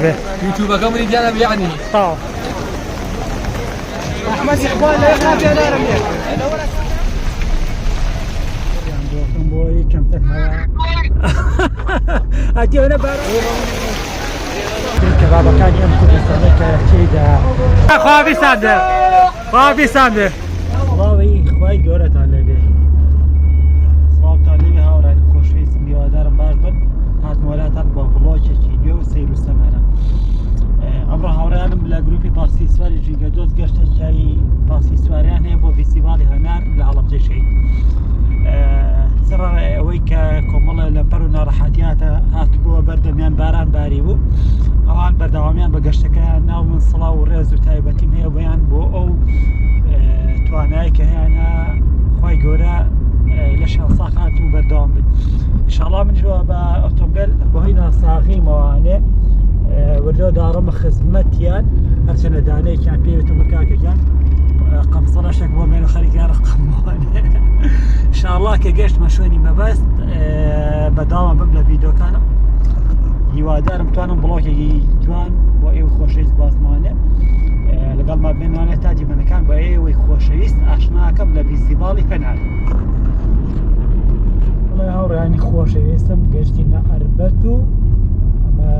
به يوتيوب كم رجال يعني طاو احمد اقبال لا يخاف يا دار عندكم بوي كم تنهوا اتي هنا بار كبابا كان يمكن يسميك كذا خوابي سانده خوابي سانده خوای گەورەتان لێبێ سڵاوتان لێبێ هاوڕێن خۆشەویستم هیوادارم باش بن هاتموەلاتان بۆ بڵۆگێکی نوێ و سەیر و سەمەرە ئەمڕۆ هاوڕێیانم لە گروپی پاستی سواری ژینگە دۆست گەشتێکی پاستی سواریان هەیە بۆ فیستیڤاڵی هەنار لە هەڵەبجێشەی سەر ئەوەی کە کۆمەڵە لە پەر و ناڕەحەتیاتە هاتبووە بەردەمیان باران باری بوو ئەوان بەردەوامیان بە گەشتەکەیان ناو من سڵاو و ڕێز و تایبەتیم هەیە بۆیان بۆ ئەو توانایی کە هیانە خی گەورە لە شانساخات و بەردەوام بن ئینشاڵڵا منجووە بە ئۆتۆمبیل بەهۆی ناساغیمەوانێ وردەوە داڕەمە خزمەتیان هەرچەنە دانەیەکیان پێوێتم کاکەکان قەمسەڵەشێک بۆ مێن و خەریکیان ڕقموانێ ئینشاڵڵا کە گەشتمە شوێنی مەبەست بەداوام بم لە ڤیدۆکانە هیوادارم توانم بڵۆکێکی جوان بۆ ئێوە خۆشەویست بازمانێ لەگەڵ ما بێنوانێت تا دیمەنەکان بە ئێوەی خۆشەویست ئاشناکەم لە فیستیڤاڵی هەنار بڵێ هاوڕێیانی خۆشەویستم گەشتینە ئەربەت و ئەمە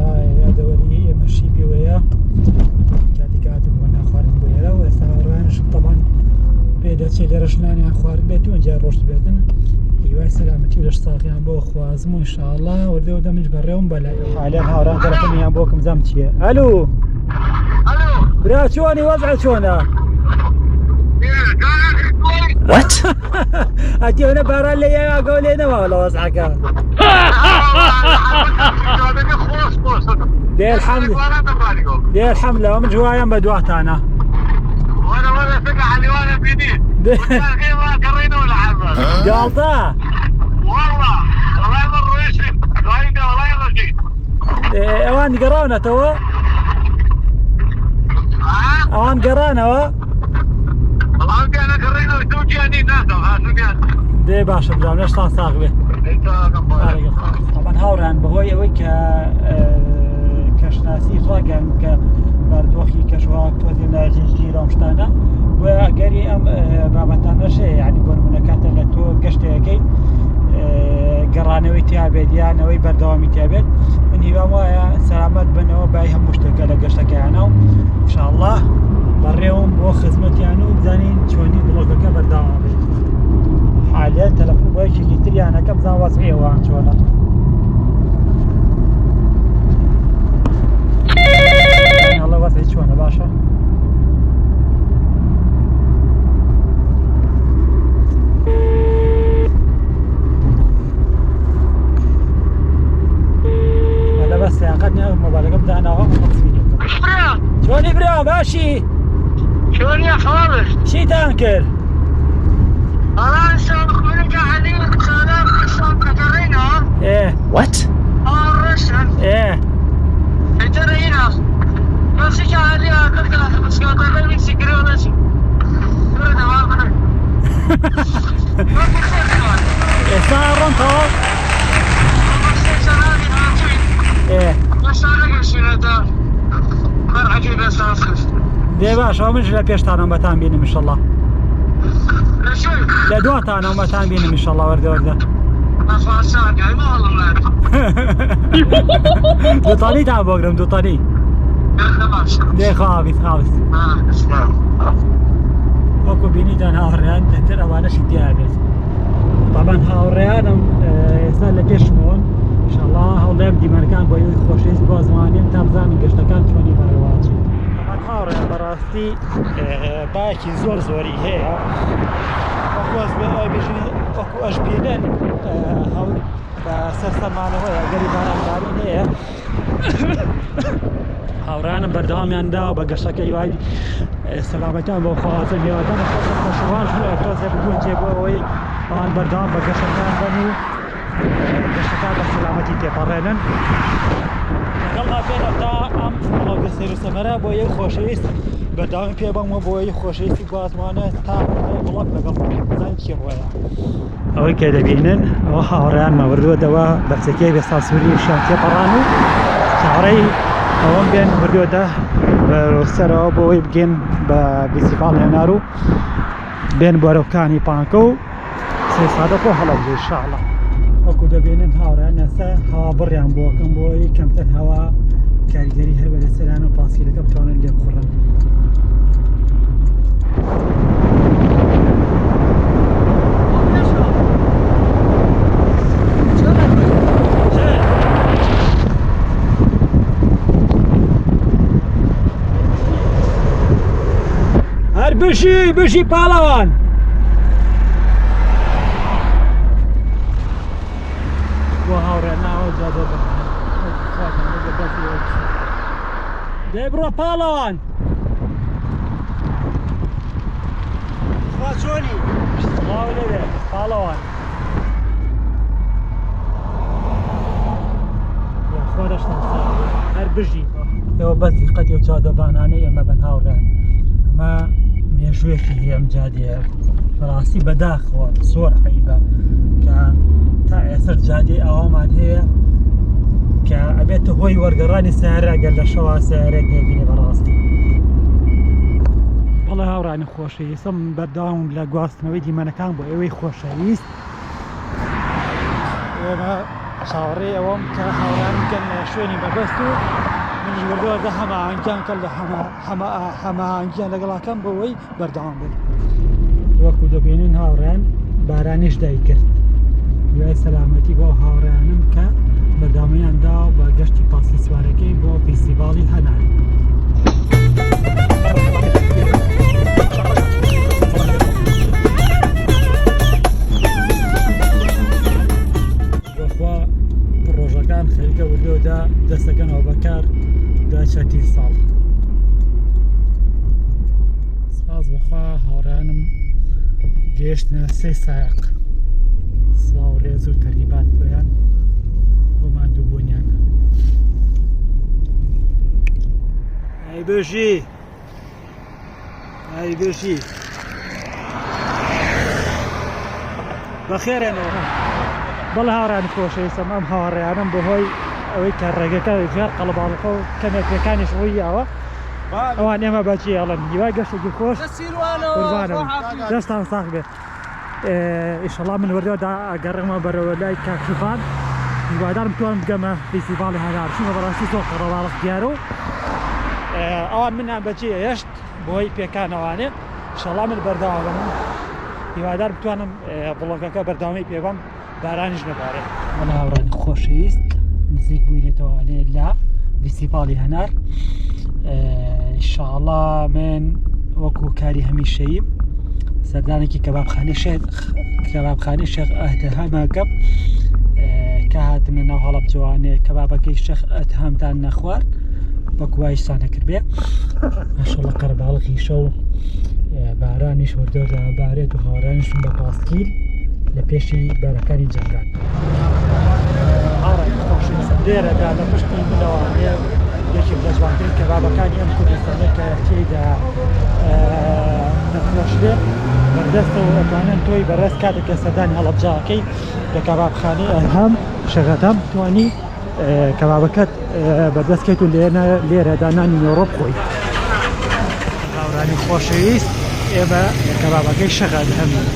یادەوەری ئێمەشی پێوەیە کاتێک هاتم بۆ ناخواردن بۆ ئێرە و ئێستا هاوڕێیانشم تەمان پێدەچێت لێرە شنانیان خوارد بێت و ئەنجا ڕۆشت بێتن هیوای سەلامەتی و لەش ساقییان بۆ خوازم و ئینشاءڵڵا وردەوە دەمش بەڕێوم بەلای حالێن هاوڕان تەلەفۆنیان بۆکم زەم چییە ئەلو برا چۆنی وەزع چۆنە What? هەتی هەنە باران لە یاگەوە لێ نەماوە لە وەزعەکە دێ الحەمدلەوە من جوایان بە دواتانە جاڵتە ئەوان گەڕاونەتەوە ئەوان گەڕانەوە دێ باشە برام لەشتان ساغ بێ ئەمان هاوڕان بەهۆی ئەوەی کە کەشناسی ڕاگەن کە باردۆخی کەشوها تۆزی ناجێژی ڕامشتانە و ئەگەری ئەم بابەتان نەشەیە یعنی بۆ نمونەکاتە لە تۆ گەشتەکەی گەڕانەوەی تیابێت یانەوەی بەردەوامی تیابێت من هیوام وایە سەلامەت بنەوە بای هەموو شتێکە لە گەشتەکەیانە و ئینشاءڵڵا بەڕێوم بۆ خزمەتیان و بزانین چۆنی بڵۆگەکە بەردەوام بێت حالێن تەلەفۆن بۆ یەکێکی تریانەکە بزان وەزعی ئەوان چۆنە هەڵە وەزعی چۆنە باشە سیاقت نه مبالغه بدانەوە چۆنی برا باشی چۆنی خاڵش چیتان کرد What? ئێستا ڕۆنتەوە دێ باشەوە منش لە پێشتانەوە بەتان بینم ئینشەڵڵا لە دواتانەوە بەتان بینم ئینشەڵڵا وەردە وەردە دووتانیتان بۆگرم دووتانی دێ خاویست خاویست وەکو بینیتان هاوڕێیان دەتر ئەوانەشی دیابێت طبعاً هاوڕێیانم ئێستا لە پێشمەوە ئینشاءڵڵا هەوڵێم دیمەنەکان بۆ ئێوەی خۆشەویست بازمانێن تا بزانین گەشتەکان چۆنی بەڕێوەچێت طبعاً هاوڕێیان بەڕاستی باەکی زۆر زۆری هەیە وەکو ئەش بێنن هەول بە سەر سەرمانەوەیە گەری بارانبارین هەیە هاوڕانم بەردەوامیان داوە بە گەشتەکە هیوای سەلامەتیان بۆ خوازم هێوادان خۆشەوان تۆزێ بگوون جێبوو ئەوەی ئەوان بەردەوام بە گەشتەکان بن و گەشتەکان بە سەلامەتی تێپەڕێنن لەگەڵ بێنە تا ئەم بڵۆگە سەیر و سەمەرە بۆ یەک خۆشەویست بەردەوامی پێ بەمەوە بۆ یەک خۆشەویستی گوازمانە تا بڵۆگ لەگەڵ زانی چی ڕۆیە ئەوەی کە دەبینن ئەوە هاوڕێیانمە وردووەتەوە بەرچەکەی بێستا سووری شیان تێپەڕان و چاوەڕێی ئەوەم بێن بردووەتە سەرەوە بۆەوەی بگەین بە فیستیڤاڵ هێنار و بێن بۆرەکانی پانکە و سێ سادە بۆ هەڵەبژێ ئینشاءڵڵا. وەکو دەبێنن هاوڕێیان ئێستا هەوا بڕیان بۆکەم بۆی کەمتر هەوا کاریگەری هەبێت لەسەریان و پاسکیلەکە بتوانن لێ بخوڕن. هەر بشی پاڵەوان بۆ هاوڕێ ناوە جادە دێ بڕۆ پاڵەوان خوا چۆنی سڵاو لێبێ پاڵەوان خوا دەشتم هەر بژی ئێوە بەس دیقەتی و جادەبانانەی ئێمە بەن هاوڕێن ئەمە مێژوویەکی هەیە ئەم جادەیە بەڕاستی بەداخەوە زۆر عەیبە کە تا ئێستا جادەی ئاوامان هەیە کە ئەبێتە هۆی وەرگەڕانی سیارە گەر لە شەوا سیارێک نێبینێ بەڕاستی. بەڵێ هاوڕانی خۆشەویستم بەردەوام لە گواستنەوەی دیمەنەکان بۆ ئێوەی خۆشەویست ئێمە چاوەڕێی ئەوەم کە هاوڕان بکەن لە شوێنی بەبەست و منیش بردووەکە هەماهەنگیان کە لە هەماهەنگیان لەگەڵاکەم بۆەوەی بەردەوام بن. وەکو دەبینن هاوڕێن بارانیش دایکرد وای سەلامەتی بۆ هاوڕێیانم کە بەرداوامەیاندا بە گەشتی پاسی سوارەکەی بۆ فیستیڤاڵی هەنار. بەخوا ڕۆژەکان خەریکە وردۆدا دەستەکەنەوە بەکار دوای چەندین ساڵ. سپاس بەخوا هاوڕێیانم گەیشتنە 3 سایق سڵاو ڕێز و تەرهیبات بۆیان بۆ ماندووبوونیان. ئەی بژی بەخێرێنەوە. بەڵێ هاوڕانی خۆشەویستم ئەم هاوڕێیانم بەهۆی ئەوەی کە ڕێگەکە زیاد قەڵەباڵەکە و کەمێکەکانیش ڕوویەوە ئەوان ئێمە بەچی ئەڵەن هیوای گەشتێکی خۆش قوربانم دەستان ساغ بێت. ئیشەڵا من وەردەوەدا ئەگەڕێمە بەرەوە لای کاکشوفان هیوادارم بتوانم بگەمە فیستیڤاڵی هەنار چونکە بەڕاستی زۆر قەڵەباڵغ دیارە و ئەوان منیان بەچی هێشت بۆی پێکانەوانێ ئیشەڵا من بەردەوامم هیوادار بتوانم بڵۆگەکە بەردەوامی پێبەم بارانیش نەبارێ. من هاوڕانی خۆشەویست نزیک بووینێتەوانێ لە فیستیڤاڵی هەنار ئیشەڵا من وەکو کاری هەمیشەیی سەردانێکی کەبابخانەی شێخ ئەتەهەمەکەم کە هاتمە ناو هەڵە بجوانێ کەبابەکەی شێخ ئەتەهەمتان نەخوارد وەکو وایشتانە کردبێ ماشەڵڵا قەرەباڵغی شەو بارانیش وردەودا بارێت و هاوڕانیشم بە پاسکیل لە پێشی بارەکانی جەنگان. هاوڕانی خۆشەویستم لێرەدا لە پشتی منەوانێ یەکێک لە جوانترین کەبابەکانی ئەم کوردستانە کە تێیدا نەفرۆشرێ بەردەستەوە ئەتوانن تۆی بەڕێز کاتێک کە سەردانی هەڵەبجاکەی لە کەبابخانەی ئەتەهەم شێخەتەم توانی کەبابەکەت بەردەستکەیت و لێرەدا نانی نۆڕۆ بخۆی. هاوڕانی خۆشەویست ئێمە لە کەبابەکەی شێخ ئەتەهەمین.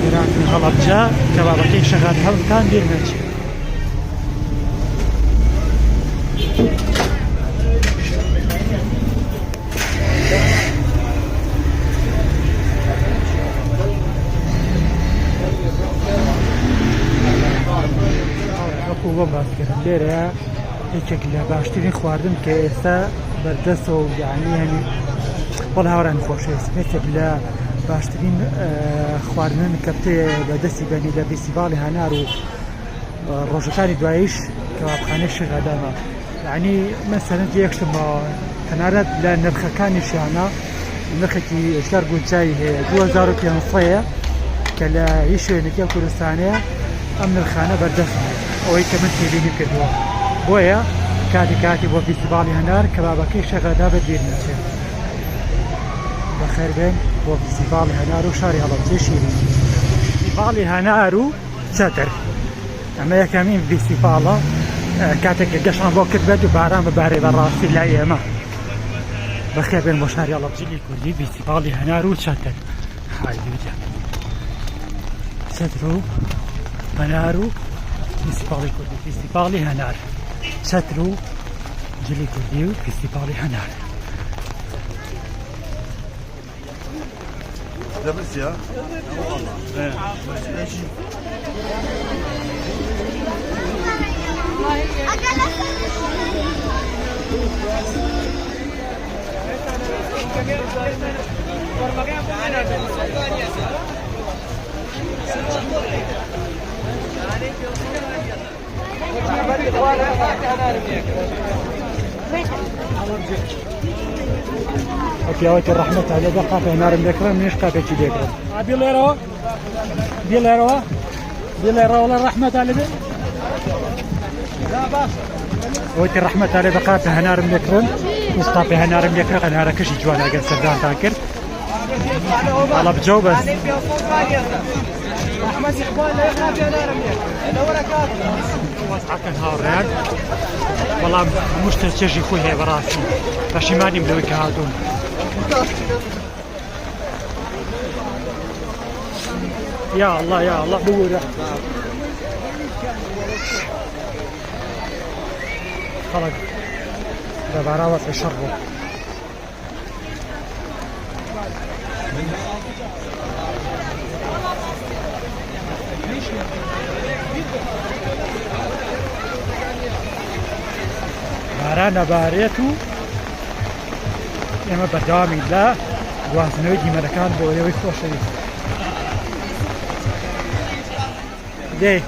گەرانترین هەڵەبجا کەبابەکەی شێخ ئەتەهەمتان بیر نەچێت. بۆ باسکردن لێرەیە یەکێک لە باشترین خواردن کە ئێستا بەردەستەوە و یعنی هەنی بەڵێ هاوڕانی خۆشەویست یەکێک لە باشترین خواردن کە بەدەستی بەنی لە فیستیڤاڵی هەنار و ڕۆژەکانی دواییش کەبابخانەی شێخ ئەتەهەمە یعنی مەسەلەن یەکشتمەوە تەنانەت لە نرخەکانیشیانە نرخێکی ئێشتار گونجایی هەیە 2500ەیە کە لە هیچ شوێنێکی کوردستانەیە ئەم نرخانە بەردەستە ئەوەی کە من تێبینی کردووە بۆیە کاتی بۆ فیستیڤاڵی هەنار کەبابەکەی شێخ ئەتەهەم بیر نەچێت. بەخێر بێن بۆ فیستیڤاڵی هەنار و شاری هەڵەبجەی شیرین. فیستیڤاڵی هەنار و چتر اما یکمین فیستیوالا کاتێک گەشتمان بۆ کرد بێت و باران بەبارەی بەڕاستی لای ئێمە بەخێر بێن بۆ شاری هەڵەبجێی کوردی فیستیوالی هەنار و چەتر چەتر و هەنار و فیستیوالی کوردی فیستیوالی هەنار چەتر و جلی کوردی و فیستیوالی هەنار لاباس يا أوكي الرحمة على دقة في نار مذكرة منيش قابل شيء ذكر. بيليرو بيليرو بيليرو ولا الرحمة على ده. لا باس. أوكي الرحمة على دقة في نار مذكرة مصطفى في نار مذكرة أنا ركش جوانا قد سردان تاكر. على بجو بس. رحمة إخوان لا يخاف في نار مذكرة. أنا ولا كافر. واسعة هاوران. والله مش تشجي خوي براسي. رشيماني ملوك هادون. يا الله يا الله بورة خلق ده براوة يشربه بارانا باريتو اما بردوامي لا وازنويجي ملكان بوليوي خوشي دي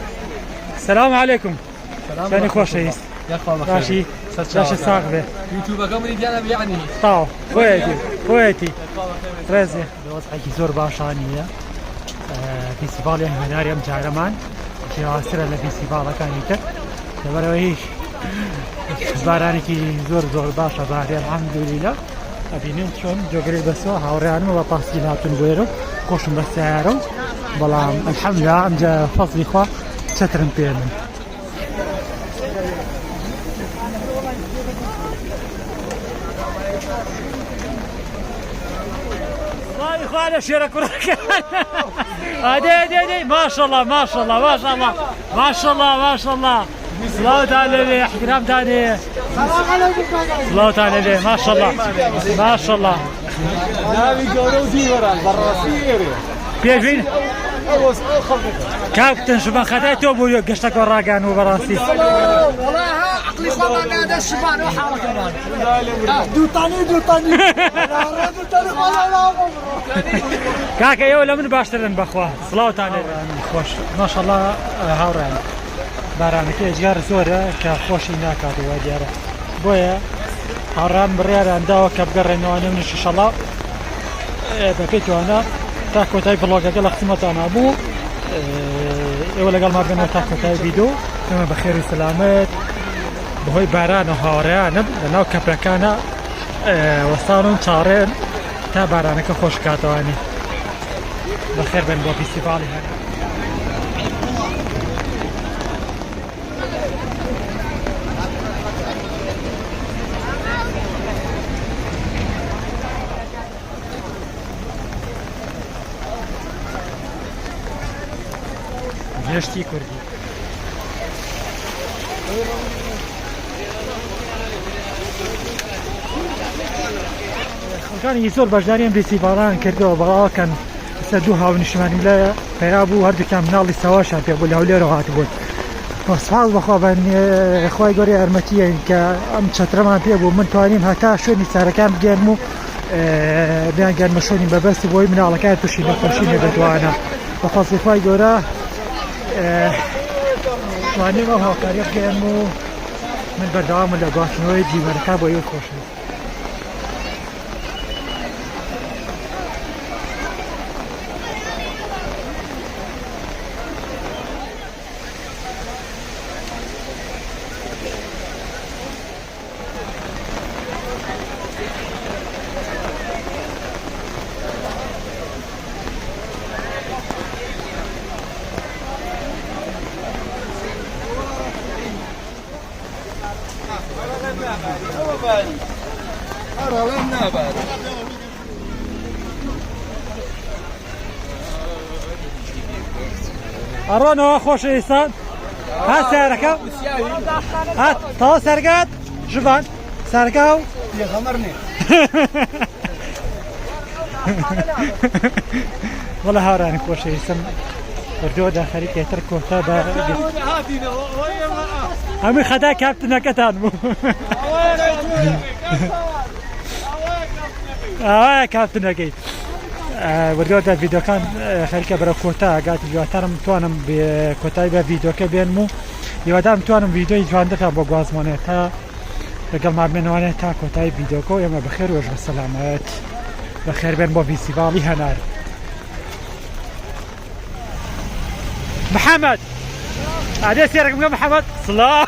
السلام عليكم ثاني خوشي راشي راشي صاحبي يوتيوب كم رجال يعني طاو خويتي رزي دوز حكي زور باشانية فيستيفال هنار يوم جارمان في عصر الفيستيفال كان يتر تبرويش باراني كي زور باشا باري الحمد لله أبينين شون جوجري بسوا هاوريانو وطاسيلاتون بيرو كوشن بسيارو بلام الحمد لله أمجا فصلي خوا شترن بيرن الله إخوانا شيرك وراك هادي ما شاء الله ما شاء الله ما شاء الله ما شاء الله ما شاء الله صلاة على احترام تاني صلاة على ما شاء الله ما شاء الله نبي قولوا ديوران براسير بيجين كابتن شبان خديته ابو قشتك وراقان وبراسي والله عقلي صار هذا الشبان وحركه دوتاني كاكا يولا من باشترن بخواه صلاة على خوش ما شاء الله هاوران بارانك اجار زوره كخوشي ناكاد ودياره بويا هران بريار عندها كبقرن وانا من ان شاء الله بكيتو انا تاكو تاي فلوغا قال اختمت انا ابو ولا قال ما بينا تاكو تاي فيديو تمام بخير وسلامات بهوي باران وهاوران لانه كبركانا وصارون شهرين تا بارانك خوش كاتواني بخير بين بو فيستيفالي هذا نشتی کردی خلقانی زور بجداریم فیستیوالان کرده و بلا کن سدوها و نشمانی لا پیابو هر دو کم نالی سواشان پی بولی هولی رو هات بود وصحاب بخوابن اخوای گوری ارمتیه که ام چترمان پی بو من توانیم حتی شونی سرکم بگیرمو بیان گرم شونی ببستی بوی من علاقه توشی نخوشینه بدوانا وفاصل اخوای گوره توانیم او هاکاریف گرمو من بردوام لگاشنوی جیمرکا بوی خوشه أرونو خوش إنسان ها سعرك ها تا سرقات جبان سرقاو يا غمرني والله هاراني خوش إنسان بردو داخلي كيتر كوتا دا همي خدا كابتن كتان كابتن كي بردو دا فيديو كان خليك برا كوتا قالت اليوتارم توانم بكوتاي بفيديو كبين مو يوادام توانم فيديو يجواندتا بوغوازمانه تا لقل ما بمنوانه تا كوتاي فيديو كو يما بخير وجه السلامات بخير بين بو فيستيفالي هنار محمد عادي سيرك من محمد سلام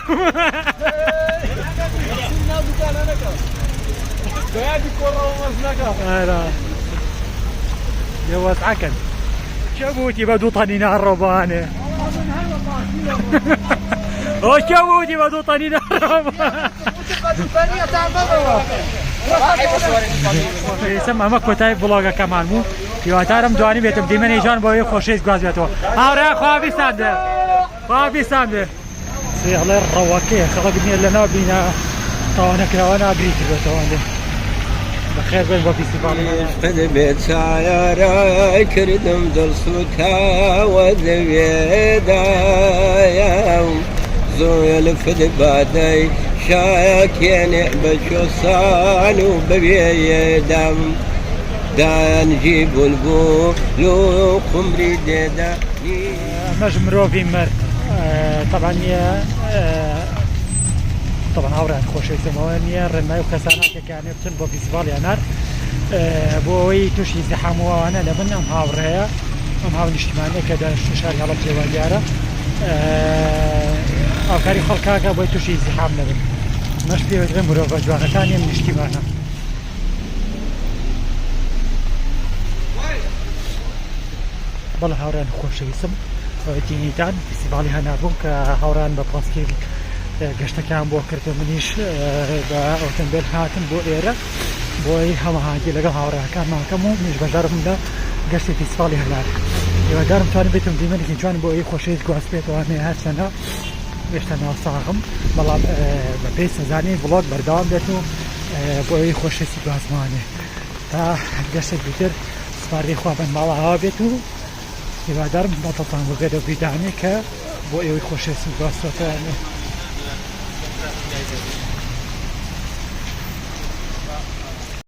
يا واسعكن شبوتي بدو طنينا الربانه شبوتي بدو طنينا الربانه يسمى مكو تايب بلوغا كمان مو يواتارم دواني بيتم ديمن ايجان بوي خوشيز غاز بيتو هاورا خوابي سانده خوابي سانده سيغلي الرواكي خلقني لنا بينا طوانا كراوانا بريت بيتوانده بخير بين بابي سيفالي قد بيت سايرا كردم دل سوتا وذبيدا زويل فد بادي شاك يعني بشو صانو ببيدم دان جيب البو لو قمري ديدا مجمرو في مرت طبعا يا طبعا هوران خوشي زمانيا رماي وكسانات كان يبتن بو فيستيفال ينار بوي توشي زحموا وانا لبن ام هاوريا ام هاون اجتماعي كذا شاري على الجواليارة او كاري خلقاك بوي توشي زحام لبن مش بيوت غير مروفة جوانا ثانية من اجتماعنا بالله هاوران خوشي اسم دينيتان فيستيفالي هنابون كهاوران بباسكيل گەشتەکان بۆ کردو منیش بە ئۆتۆمبیل هاتم بۆ ئێرە بۆی هەماهانگی لەگەڵ هاوڕێکان ماکەم و منیش بەشدارم لە گەشتی فیستیڤالی هەلار هیوادارم توانم بێتم دیمەنێکی جوان بۆ ئەوی خۆشەویست گواز پێێتەوە هەرچەندە هێشتا ناوساغم بەڵام بەپێی سەزانی ڤڵۆگ بەردەوام بێت و بۆ ئەوی خۆشەویستی گوازمانێ تا گەشتێک دیتر سپاردەی خوا بەن ماڵەوە بێت و هیوادارم بەتەڵتان بۆ بیدانێ کە بۆ ئێوەی خۆشەویستی گواستۆتەوانێ